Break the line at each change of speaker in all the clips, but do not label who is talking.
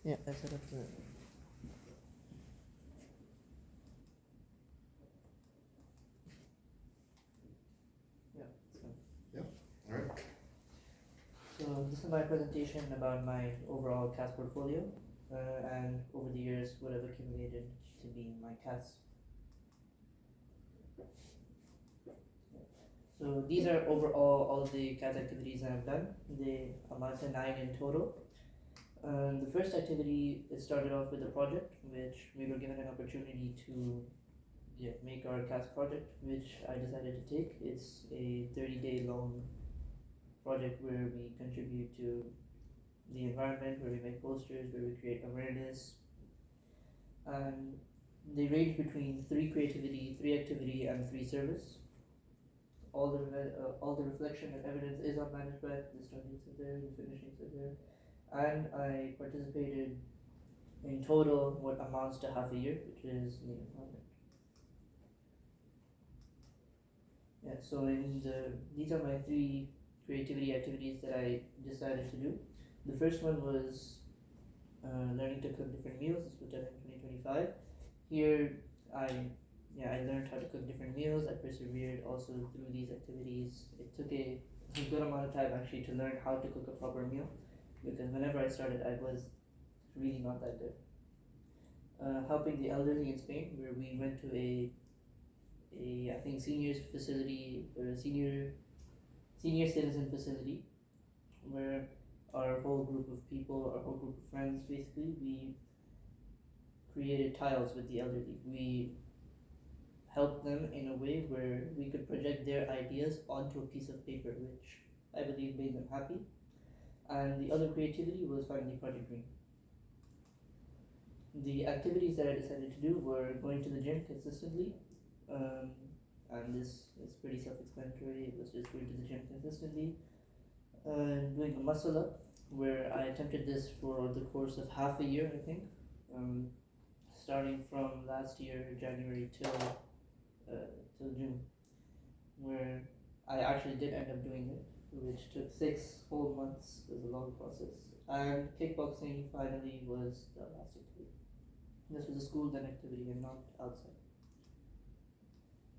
Yeah, I set up the. Yeah.
Yep. All right.
So this is my presentation about my overall CAS portfolio, and over the years what I've accumulated to be my CAS. So these are overall all of the CAS activities that I've done. They amount to 9 in total. The first activity, it started off with a project which we were given an opportunity to make our CAS project, which I decided to take. It's a 30-day long project where we contribute to the environment, where we make posters, where we create awareness, and they range between 3 creativity, 3 activity, and 3 service. All the reflection and evidence is on management. The starting are there, the finishing are there, and I participated in total what amounts to half a year, which is the environment. Yeah, so these are my 3 creativity activities that I decided to do. The first one was learning to cook different meals. This was done in 2025. Here, I learned how to cook different meals. I persevered also through these activities. It took a good amount of time actually to learn how to cook a proper meal, because whenever I started, I was really not that good. Helping the elderly in Spain, where we went to a I think seniors facility, or a senior citizen facility, where our whole group of people, our whole group of friends, basically, we created tiles with the elderly. We helped them in a way where we could project their ideas onto a piece of paper, which I believe made them happy. And the other creativity was finally Project Green. The activities that I decided to do were going to the gym consistently, and this is pretty self-explanatory. It was just going to the gym consistently, doing a muscle up, where I attempted this for the course of half a year, I think, starting from last year January till June, where I actually did end up doing it, which took 6 whole months. It was a long process. And kickboxing finally was the last activity. This was a school done activity and not outside.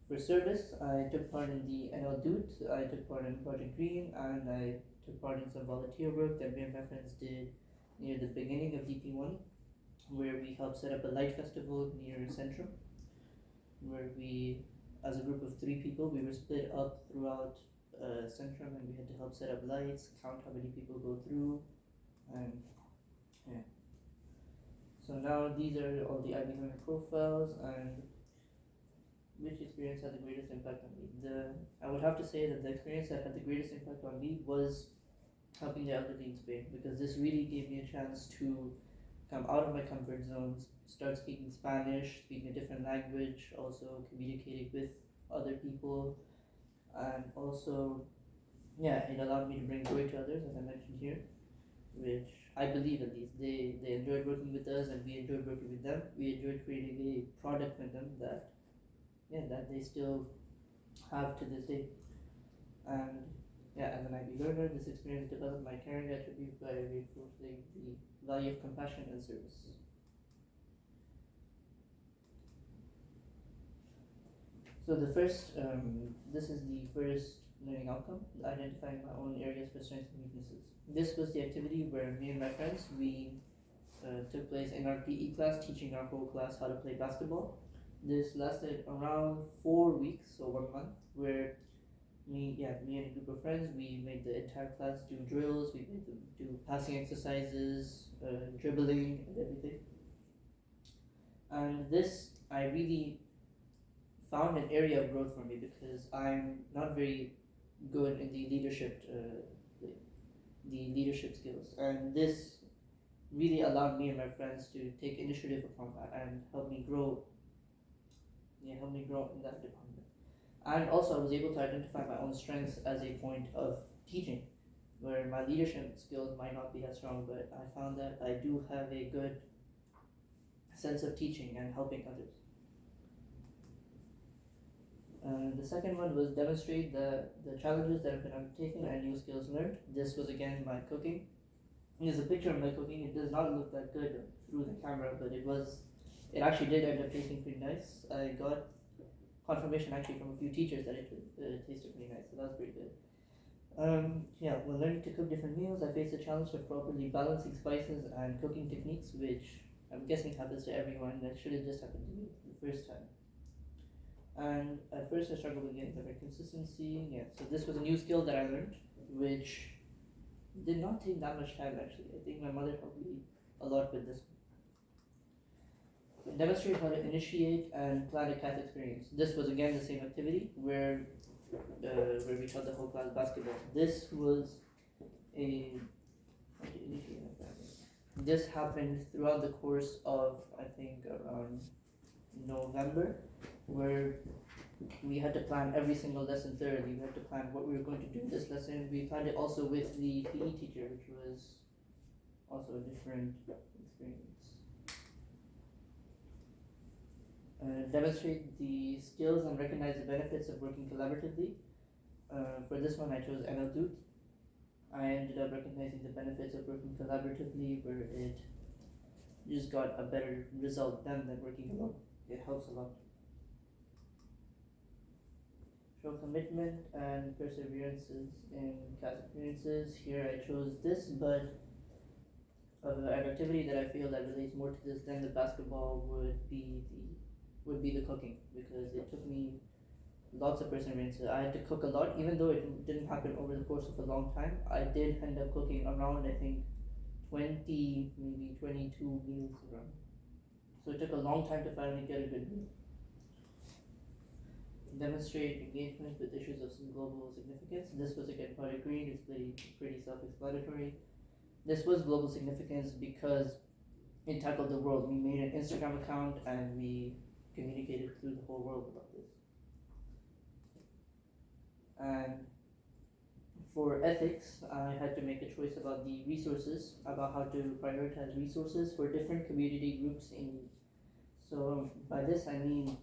For service, I took part in the NL Doot, I took part in Project Green, and I took part in some volunteer work that me and my friends did near the beginning of DP1, where we helped set up a light festival near Centrum, where we, as a group of 3 people, we were split up throughout Centrum, and we had to help set up lights, count how many people go through, and yeah. So now these are all the IB learner profiles, and which experience had the greatest impact on me? I would have to say that the experience that had the greatest impact on me was helping the elderly in Spain, because this really gave me a chance to come out of my comfort zones, start speaking Spanish, speaking a different language, also communicating with other people, and also, it allowed me to bring joy to others, as I mentioned here, which I believe at least they enjoyed working with us, and we enjoyed working with them. We enjoyed creating a product with them that they still have to this day. And as an IB learner, this experience developed my caring attributes by reinforcing the value of compassion and service. So this is the first learning outcome, identifying my own areas for strengths and weaknesses. This was the activity where me and my friends, we took place in our PE class, teaching our whole class how to play basketball. This lasted around 4 weeks, so 1 month, where me and a group of friends, we made the entire class do drills, we made them do passing exercises, dribbling, and everything. And this, I really found an area of growth for me, because I'm not very good in the leadership skills, and this really allowed me and my friends to take initiative upon that and help me grow in that department. And also I was able to identify my own strengths as a point of teaching, where my leadership skills might not be as strong, but I found that I do have a good sense of teaching and helping others. The second one was demonstrate the challenges that have been undertaken and new skills learned. This was again my cooking. There's a picture of my cooking. It does not look that good through the camera, but it actually did end up tasting pretty nice. I got confirmation actually from a few teachers that it tasted pretty nice, so that was pretty good. Yeah, when learning to cook different meals, I faced the challenge of properly balancing spices and cooking techniques, which I'm guessing happens to everyone. That shouldn't just happen to me the first time. And at first, I struggled with getting the right consistency. Yeah, so this was a new skill that I learned, which did not take that much time actually. I think my mother helped me a lot with this. Demonstrate how to initiate and plan a cat experience. This was again the same activity where we taught the whole class basketball. This was a this happened throughout the course of I think around November, where we had to plan every single lesson thoroughly. We had to plan what we were going to do in this lesson. We planned it also with the PE teacher, which was also a different experience. Demonstrate the skills and recognize the benefits of working collaboratively. For this one, I chose NL2. I ended up recognizing the benefits of working collaboratively, where it just got a better result than working alone. It helps a lot. Show commitment and perseverances in class experiences. Here I chose this, but an activity that I feel that relates more to this than the basketball would be the cooking, because it took me lots of perseverance. I had to cook a lot, even though it didn't happen over the course of a long time. I did end up cooking around I think 20, maybe 22 meals around. So it took a long time to finally get a good meal. Demonstrate engagement with issues of some global significance. This was again Project Green. It's pretty self-explanatory. This was global significance because it tackled the world. We made an Instagram account and we communicated through the whole world about this. And for ethics, I had to make a choice about the resources, about how to prioritize resources for different community groups in need. So by this I mean,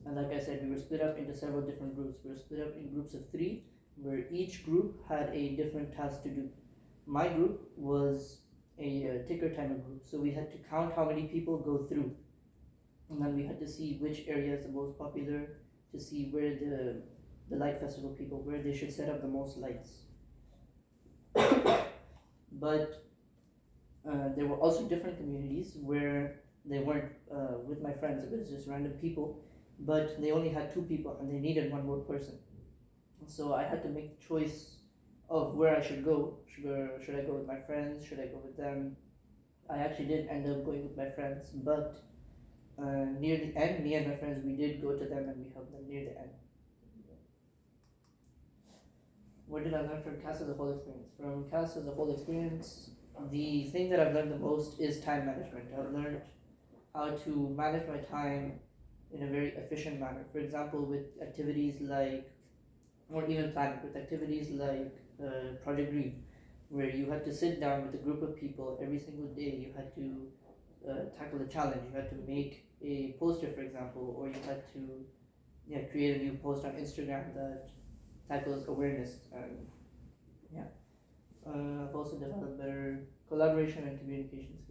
and like I said, we were split up into several different groups. We were split up in groups of 3, where each group had a different task to do. My group was a ticker timer group, so we had to count how many people go through, and then we had to see which area is the most popular, to see where the light festival people, where they should set up the most lights. But there were also different communities where they weren't with my friends. It was just random people, but they only had 2 people and they needed 1 more person. So I had to make the choice of where I should go. Should I go with my friends? Should I go with them? I actually did end up going with my friends, but near the end, me and my friends, we did go to them and we helped them near the end. What did I learn from CAS as a whole experience? From CAS as a whole experience, the thing that I've learned the most is time management. I've learned how to manage my time in a very efficient manner. For example, with activities like, or even planning, with activities like Project Green, where you had to sit down with a group of people every single day. You had to tackle a challenge. You had to make a poster, for example, or you had to create a new post on Instagram that tackles awareness. And I've also developed better collaboration and communication skills.